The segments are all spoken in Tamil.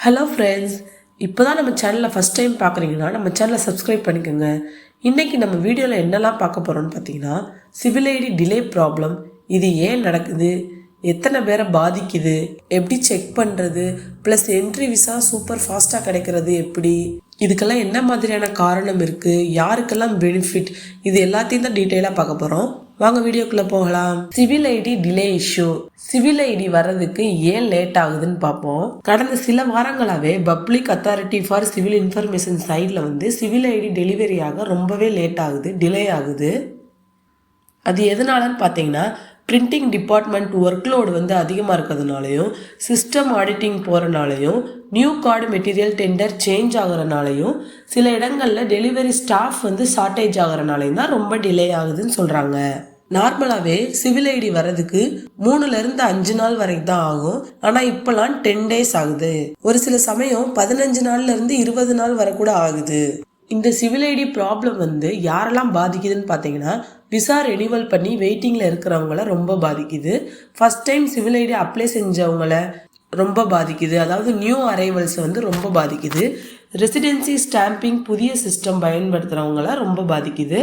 ஹலோ ஃப்ரெண்ட்ஸ், இப்போ தான் நம்ம சேனலை ஃபஸ்ட் டைம் பார்க்குறீங்கன்னா நம்ம சேனலை சப்ஸ்கிரைப் பண்ணிக்கோங்க. இன்றைக்கி நம்ம வீடியோவில் என்னெல்லாம் பார்க்க போகிறோம்னு பார்த்தீங்கன்னா, சிவில் ஐடி டிலே ப்ராப்ளம், இது ஏன் நடக்குது, எத்தனை பேரை பாதிக்குது, எப்படி செக் பண்ணுறது, ப்ளஸ் என்ட்ரி விசா சூப்பர் ஃபாஸ்ட்டாக கிடைக்கிறது எப்படி, இதுக்கெல்லாம் என்ன மாதிரியான காரணம் இருக்குது, யாருக்கெல்லாம் பெனிஃபிட், இது எல்லாத்தையும் தான் டீட்டெயிலாக பார்க்க போகிறோம். வாங்க வீடியோக்குள்ளே போகலாம். Civil ID delay issue. Civil ID வர்றதுக்கு ஏன் லேட் ஆகுதுன்னு பார்ப்போம். கடந்த சில வாரங்களாகவே public authority for civil information சைடில் சிவில் ஐடி டெலிவரி ஆக ரொம்பவே லேட் ஆகுது, டிலே ஆகுது. அது எதனாலன்னு பார்த்தீங்கன்னா, பிரிண்டிங் டிபார்ட்மெண்ட் ஒர்க்லோடு அதிகமாக இருக்கிறதுனாலையும், சிஸ்டம் ஆடிட்டிங் போகிறனாலையும், new card material tender change ஆகிறனாலையும், சில இடங்களில் டெலிவரி ஸ்டாஃப் ஷார்ட்டேஜ் ஆகிறனாலையும் தான் ரொம்ப டிலே ஆகுதுன்னு சொல்கிறாங்க. நார்மலாகவே சிவில் ஐடி வர்றதுக்கு 3லேருந்து 5 நாள் வரைக்கும் தான் ஆகும். ஆனால் இப்போலாம் 10 days ஆகுது. ஒரு சில சமயம் 15 நாள்லேருந்து 20 நாள் வரை கூட ஆகுது. இந்த சிவில் ஐடி ப்ராப்ளம் யாரெல்லாம் பாதிக்குதுன்னு பார்த்தீங்கன்னா, விசா ரெனிவல் பண்ணி வெயிட்டிங்கில் இருக்கிறவங்கள ரொம்ப பாதிக்குது. First time civil ID apply செஞ்சவங்கள ரொம்ப பாதிக்குது. அதாவது நியூ அரைவல்ஸ் ரொம்ப பாதிக்குது. ரெசிடென்சி ஸ்டாம்பிங் புதிய சிஸ்டம் பயன்படுத்துகிறவங்கள ரொம்ப பாதிக்குது.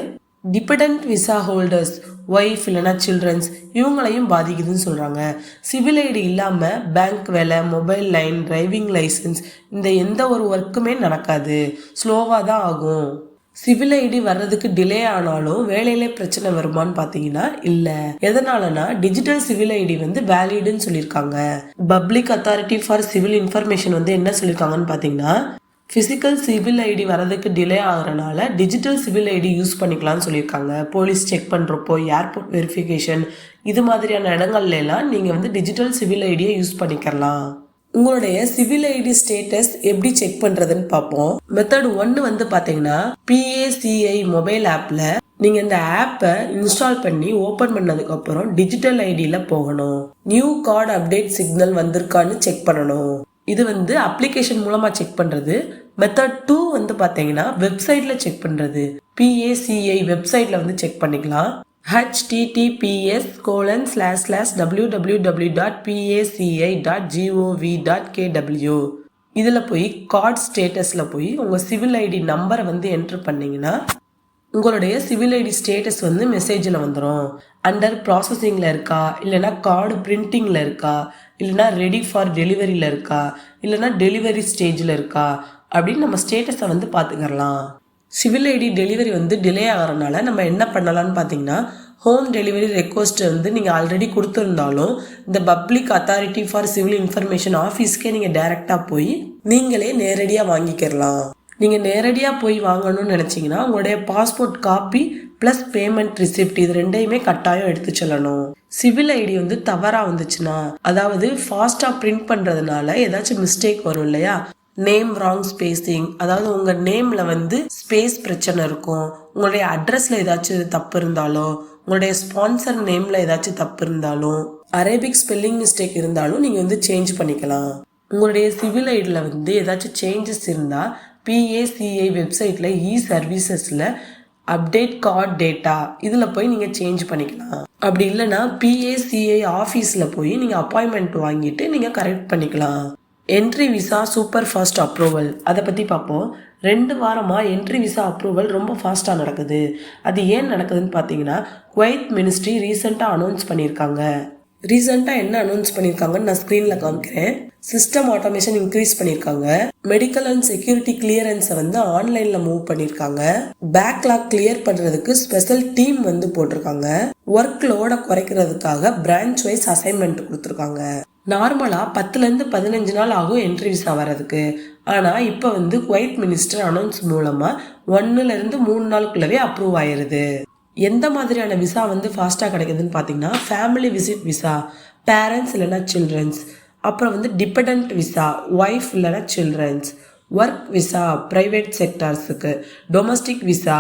டிபெண்டன்ட் விசா ஹோல்டர்ஸ், ஒய்ஃப் இல்லைனா சில்ட்ரன்ஸ், இவங்களையும் பாதிக்குதுன்னு சொல்கிறாங்க. சிவில் ஐடி இல்லாமல் பேங்க் வேலை, மொபைல் லைன், டிரைவிங் லைசன்ஸ், இந்த எந்த ஒரு ஒர்க்குமே நடக்காது, ஸ்லோவாக தான் ஆகும். சிவில் ஐடி வர்றதுக்கு டிலே ஆனாலும் வேலையிலே பிரச்சனை வருமானு பார்த்தீங்கன்னா இல்லை. எதனாலனா டிஜிட்டல் சிவில் ஐடி வேலிடுன்னு சொல்லியிருக்காங்க. Public authority for civil information என்ன சொல்லியிருக்காங்கன்னு பார்த்தீங்கன்னா, ஃபிசிக்கல் சிவில் ஐடி வரதுக்கு டிலே ஆகிறனால டிஜிட்டல் சிவில் ஐடி யூஸ் பண்ணிக்கலாம்னு சொல்லியிருக்காங்க. போலீஸ் செக் பண்ணுறப்போ, ஏர்போர்ட் வெரிஃபிகேஷன், இது மாதிரியான இடங்கள்லாம் நீங்கள் டிஜிட்டல் சிவில் ஐடியை யூஸ் பண்ணிக்கலாம். உங்களுடைய சிவில் ஐடி ஸ்டேட்டஸ் எப்படி செக் பண்ணுறதுன்னு பார்ப்போம். மெத்தட் 1 பார்த்தீங்கன்னா, PACI மொபைல் ஆப்பில் நீங்கள் இந்த ஆப்பை இன்ஸ்டால் பண்ணி ஓப்பன் பண்ணதுக்கப்புறம் டிஜிட்டல் ஐடியில் போகணும். நியூ கார்டு அப்டேட் சிக்னல் வந்திருக்கான்னு செக் பண்ணணும். இது அப்ளிகேஷன் மூலமாக செக் பண்ணுறது. மெத்தட் 2 பார்த்தீங்கன்னா வெப்சைட்டில் செக் பண்ணுறது. PACI வெப்சைட்டில் செக் பண்ணிக்கலாம். https://www.paci.gov.kw இதில் போய் கார்டு ஸ்டேட்டஸில் போய் உங்கள் சிவில் ஐடி நம்பரை என்ட்ரு பண்ணிங்கன்னா உங்களுடைய சிவில் ஐடி ஸ்டேட்டஸ் மெசேஜில் வந்துடும். அண்டர் ப்ராசஸிங்கில் இருக்கா, இல்லைனா கார்டு பிரிண்டிங்கில் இருக்கா, இல்லைனா ரெடி ஃபார் டெலிவரியில் இருக்கா, இல்லைனா டெலிவரி ஸ்டேஜில் இருக்கா அப்படின்னு நம்ம ஸ்டேட்டஸை பார்த்துக்கலாம். சிவில் ஐடி டெலிவரி டிலே ஆகிறனால நம்ம என்ன பண்ணலான்னு பார்த்தீங்கன்னா, ஹோம் டெலிவரி ரெக்வஸ்ட் நீங்கள் ஆல்ரெடி கொடுத்துருந்தாலும் இந்த public authority for civil information ஆஃபீஸ்க்கே நீங்கள் டைரெக்டாக போய் நீங்களே நேரடியாக வாங்கிக்கிறலாம். நீங்கள் நேரடியாக போய் வாங்கணும்னு நினச்சிங்கன்னா உங்களுடைய passport copy plus payment receipt இது ரெண்டையுமே கட்டாயம் எடுத்து செல்லணும். சிவில் ஐடி தவறாக வந்துச்சுன்னா, அதாவது ஃபாஸ்ட்டாக பிரிண்ட் பண்ணுறதுனால ஏதாச்சும் மிஸ்டேக் வரும் இல்லையா, நேம் ராங் ஸ்பேசிங், அதாவது உங்கள் நேமில் ஸ்பேஸ் பிரச்சனை இருக்கும், உங்களுடைய அட்ரஸில் ஏதாச்சும் தப்பு இருந்தாலும், உங்களுடைய ஸ்பான்சர் நேமில் ஏதாச்சும் தப்பு இருந்தாலும், அரேபிக் ஸ்பெல்லிங் மிஸ்டேக் இருந்தாலும் நீங்கள் சேஞ்ச் பண்ணிக்கலாம். உங்களுடைய சிவில் ஐடியில் ஏதாச்சும் சேஞ்சஸ் இருந்தால் PACI வெப்சைட்டில் சர்வீசஸில் அப்டேட் கார்டு டேட்டா இதில் போய் நீங்கள் சேஞ்ச் பண்ணிக்கலாம். அப்படி இல்லைன்னா PACI ஆஃபீஸில் போய் நீங்கள் அப்பாயின்மெண்ட் வாங்கிட்டு நீங்கள் கரெக்ட் பண்ணிக்கலாம். Entry visa super fast approval, அதை பற்றி பார்ப்போம். 2 வாரமாக என்ட்ரி விசா அப்ரூவல் ரொம்ப ஃபாஸ்ட்டாக நடக்குது. அது ஏன் நடக்குதுன்னு பார்த்தீங்கன்னா, குவைத் மினிஸ்ட்ரி ரீசெண்டாக அனௌன்ஸ் பண்ணியிருக்காங்க. ரீசெண்டாக என்ன அனௌன்ஸ் பண்ணியிருக்காங்கன்னு நான் ஸ்க்ரீனில் காமிக்கிறேன். சிஸ்டம் ஆட்டோமேஷன் இன்க்ரீஸ் பண்ணியிருக்காங்க. மெடிக்கல் அண்ட் செக்யூரிட்டி கிளியரன்ஸை ஆன்லைனில் மூவ் பண்ணியிருக்காங்க. பேக்லாக் கிளியர் பண்ணுறதுக்கு ஸ்பெஷல் டீம் போட்டிருக்காங்க. ஒர்க் லோடை குறைக்கிறதுக்காக பிரான்ச் வைஸ் அசைன்மெண்ட் கொடுத்துருக்காங்க. நார்மலாக 10லேருந்து 15 நாள் ஆகும் என்ட்ரி விசா வர்றதுக்கு. ஆனால் இப்போ குவைத் மினிஸ்டர் அனௌன்ஸ் மூலமாக 1லேருந்து 3 நாளுக்குள்ளவே அப்ரூவ் ஆயிடுது. எந்த மாதிரியான விசா ஃபாஸ்ட்டாக கிடைக்குதுன்னு பார்த்தீங்கன்னா, ஃபேமிலி விசிட் விசா, பேரண்ட்ஸ் இல்லைனா சில்ட்ரன்ஸ், அப்புறம் டிபெண்டன்ட் விசா, ஒய்ஃப் இல்லைனா சில்ட்ரன்ஸ், ஒர்க் விசா ப்ரைவேட் செக்டார்ஸுக்கு, டொமஸ்டிக் விசா.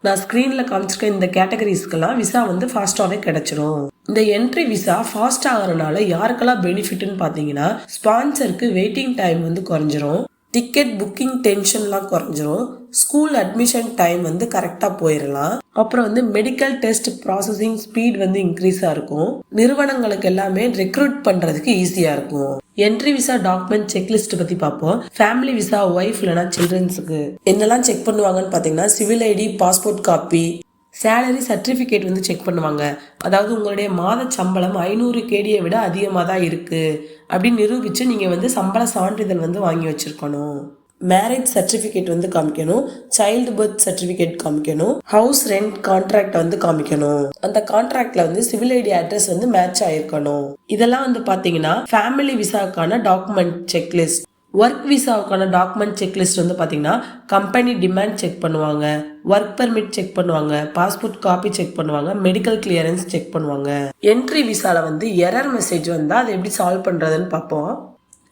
நான் ஸ்க்ரீனில் காமிச்சிருக்க இந்த கேட்டகரிஸ்க்கெல்லாம் விசா ஃபாஸ்ட்டாகவே கிடைச்சிரும். இந்த என்ட்ரி விசா ஃபாஸ்ட் ஆகிறனால யாருக்கெல்லாம் பெனிஃபிட்னு பார்த்தீங்கன்னா, ஸ்பான்சருக்கு வெயிட்டிங் டைம் குறைஞ்சிரும். டிக்கெட் புக்கிங் டென்ஷன்லாம் குறைஞ்சிரும். ஸ்கூல் அட்மிஷன் டைம் வந்து கரெக்டாக போயிடலாம். அப்புறம் வந்து மெடிக்கல் டெஸ்ட் ப்ராசஸிங் ஸ்பீட் வந்து இன்க்ரீஸாக இருக்கும். நிறுவனங்களுக்கு எல்லாமே ரெக்ரூட் பண்ணுறதுக்கு ஈஸியாக இருக்கும். என்ட்ரி விசா டாக்குமெண்ட் செக்லிஸ்ட் பற்றி பார்ப்போம். ஃபேமிலி விசா, ஒய்ஃப் இல்லைனா சில்ட்ரன்ஸுக்கு என்னெல்லாம் செக் பண்ணுவாங்கன்னு பார்த்தீங்கன்னா, civil ID, passport copy, salary certificate வந்து செக் பண்ணுவாங்க. அதாவது உங்களுடைய மாத சம்பளம் 500 கேடியை விட அதிகமாக தான் இருக்குது அப்படின்னு நிரூபித்து நீங்கள் வந்து சம்பள சான்றிதழ் வந்து வாங்கி வச்சுருக்கணும். மேரேஜ் சர்டிஃபிகேட் வந்து காமிக்கணும். சைல்டு பர்த் சர்டிஃபிகேட் காமிக்கணும். ஹவுஸ் ரெண்ட் கான்ட்ராக்ட் வந்து காமிக்கணும். அந்த கான்ட்ராக்ட்ல வந்து சிவில் ஐடி அட்ரஸ் வந்து மேட்ச் ஆயிருக்கணும். இதெல்லாம் வந்து பார்த்தீங்கன்னா ஃபேமிலி விசாக்கான டாக்குமெண்ட் செக்லிஸ்ட். ஒர்க் விசாவுக்கான டாக்குமெண்ட் செக்லிஸ்ட் வந்து பார்த்தீங்கன்னா கம்பெனி டிமாண்ட் செக் பண்ணுவாங்க, ஒர்க் பெர்மிட் செக் பண்ணுவாங்க, பாஸ்போர்ட் காப்பி செக் பண்ணுவாங்க, மெடிக்கல் கிளியரன்ஸ் செக் பண்ணுவாங்க. என்ட்ரி விசால வந்து எரர் மெசேஜ் வந்தால் அதை எப்படி சால்வ் பண்ணுறதுன்னு பார்ப்போம்.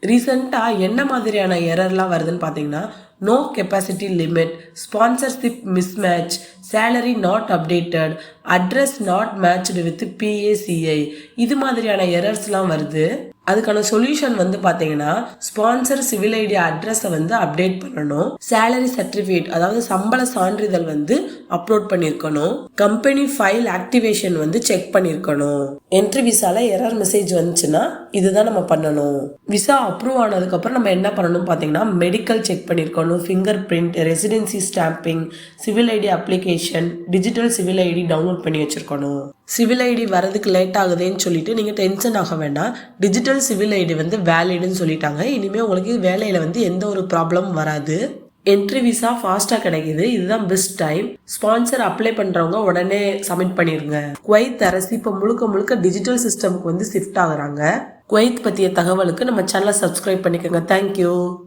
ரீசெண்டாக என்ன மாதிரியான எரர்லாம் வருதுன்னு பார்த்தீங்கன்னா, no capacity limit, sponsorship mismatch, salary not updated, address not matched with PACI, இது மாதிரியான எரர்ஸ்லாம் வருது. அதுக்கான சொல்யூஷன் வந்து பார்த்தீங்கன்னா, ஸ்பான்சர் சிவில் ஐடி அட்ரஸை வந்து அப்டேட் பண்ணணும். சேலரி சர்டிஃபிகேட் அதாவது சம்பள சான்றிதழ் வந்து அப்லோட் பண்ணியிருக்கணும். கம்பெனி ஃபைல் ஆக்டிவேஷன் வந்து செக் பண்ணியிருக்கணும். என்ட்ரி விசால எரர் மெசேஜ் வந்துச்சுன்னா இதுதான் நம்ம பண்ணணும். விசா அப்ரூவ் ஆனதுக்கப்புறம் நம்ம என்ன பண்ணணும் பார்த்தீங்கன்னா, மெடிக்கல் செக் பண்ணியிருக்கணும், fingerprint, residency stamping, civil ID application, digital civil ID download பண்ணி வச்சிருக்கணும். சிவில் ஐடி வரதுக்கு லேட் ஆகுதுன்னு சொல்லிட்டு நீங்கள் டென்ஷன் ஆக வேண்டாம். டிஜிட்டல் சிவில் ஐடி வந்து வேலிடுன்னு சொல்லிட்டாங்க. இனிமேல் உங்களுக்கு வேலையில் வந்து எந்த ஒரு ப்ராப்ளமும் வராது. என்ட்ரி விசா ஃபாஸ்ட்டாக கிடைக்குது. இதுதான் பெஸ்ட் டைம். ஸ்பான்சர் அப்ளை பண்ணுறவங்க உடனே சப்மிட் பண்ணிடுங்க. குவைத் அரசு இப்போ முழுக்க டிஜிட்டல் சிஸ்டமுக்கு வந்து ஷிஃப்ட் ஆகுறாங்க. குவைத் பற்றிய தகவலுக்கு நம்ம சேனலை சப்ஸ்கிரைப் பண்ணிக்கோங்க. தேங்க்யூ.